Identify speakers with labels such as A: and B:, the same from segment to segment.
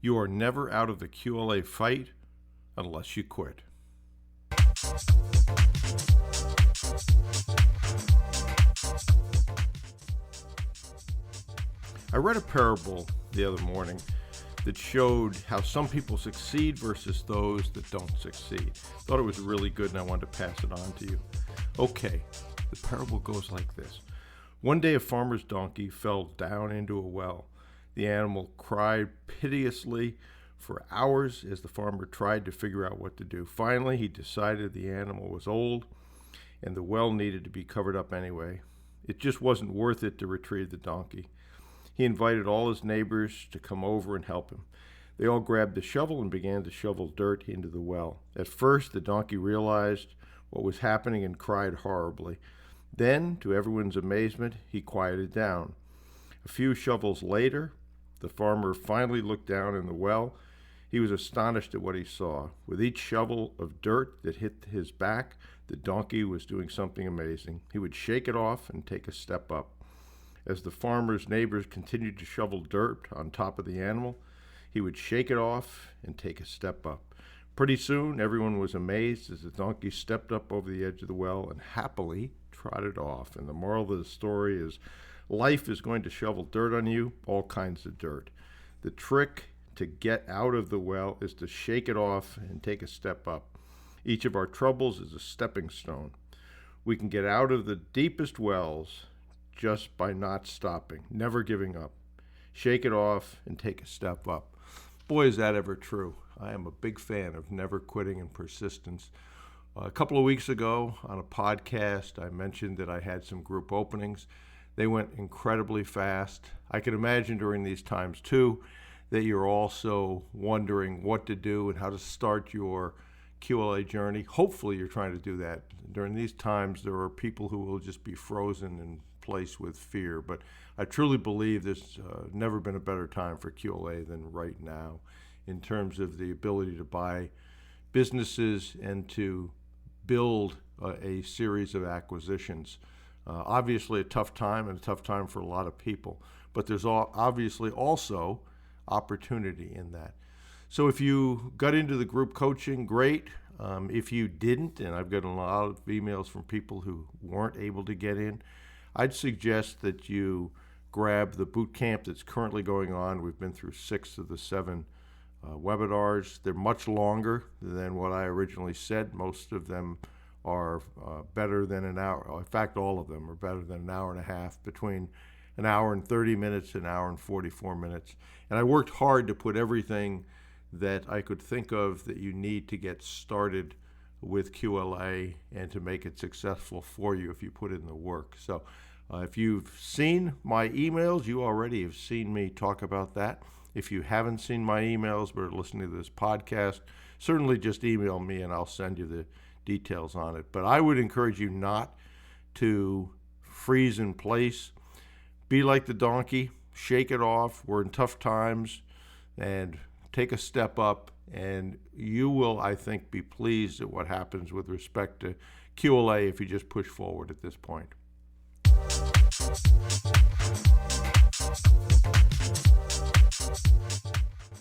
A: You are never out of the QLA fight unless you quit. I read a parable the other morning that showed how some people succeed versus those that don't succeed. Thought it was really good and I wanted to pass it on to you. Okay, the parable goes like this. One day a farmer's donkey fell down into a well. The animal cried piteously for hours as the farmer tried to figure out what to do. Finally, he decided the animal was old and the well needed to be covered up anyway. It just wasn't worth it to retrieve the donkey. He invited all his neighbors to come over and help him. They all grabbed the shovel and began to shovel dirt into the well. At first, the donkey realized what was happening and cried horribly. Then, to everyone's amazement, he quieted down. A few shovels later, the farmer finally looked down in the well. He was astonished at what he saw. With each shovel of dirt that hit his back, the donkey was doing something amazing. He would shake it off and take a step up. As the farmer's neighbors continued to shovel dirt on top of the animal, he would shake it off and take a step up. Pretty soon, everyone was amazed as the donkey stepped up over the edge of the well and happily trotted off. And the moral of the story is, life is going to shovel dirt on you, all kinds of dirt. The trick to get out of the well is to shake it off and take a step up. Each of our troubles is a stepping stone. We can get out of the deepest wells just by not stopping, never giving up. Shake it off and take a step up. Boy, is that ever true. I am a big fan of never quitting and persistence. A couple of weeks ago on a podcast, I mentioned that I had some group openings. They went incredibly fast. I can imagine during these times too that you're also wondering what to do and how to start your QLA journey. Hopefully you're trying to do that. During these times, there are people who will just be frozen in place with fear, but I truly believe there's never been a better time for QLA than right now in terms of the ability to buy businesses and to build a series of acquisitions. Obviously a tough time and a tough time for a lot of people, but there's obviously also opportunity in that. So if you got into the group coaching, great. If you didn't, and I've got a lot of emails from people who weren't able to get in, I'd suggest that you grab the boot camp that's currently going on. We've been through 6 of the 7 webinars. They're much longer than what I originally said. Most of them are better than an hour. In fact, all of them are better than an hour and a half, between an hour and 30 minutes and an hour and 44 minutes. And I worked hard to put everything that I could think of that you need to get started with QLA and to make it successful for you if you put in the work. So if you've seen my emails, you already have seen me talk about that. If you haven't seen my emails but are listening to this podcast, certainly just email me and I'll send you the details on it. But I would encourage you not to freeze in place. Be like the donkey, shake it off. We're in tough times, and take a step up, and you will, I think, be pleased at what happens with respect to QLA if you just push forward at this point.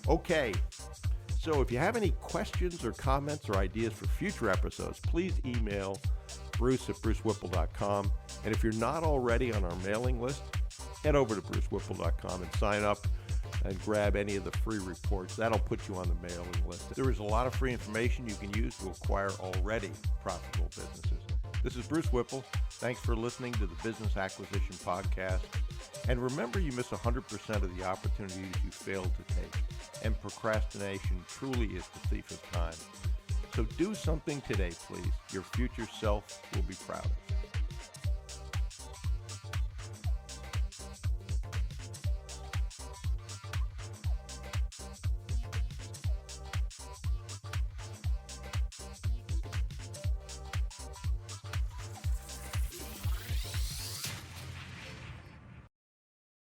A: Okay, so if you have any questions or comments or ideas for future episodes, please email bruce@brucewhipple.com. And if you're not already on our mailing list, head over to brucewhipple.com and sign up and grab any of the free reports. That'll put you on the mailing list. There is a lot of free information you can use to acquire already profitable businesses. This is Bruce Whipple. Thanks for listening to the Business Acquisition Podcast. And remember, you miss 100% of the opportunities you fail to take. And procrastination truly is the thief of time. So do something today, please. Your future self will be proud of you.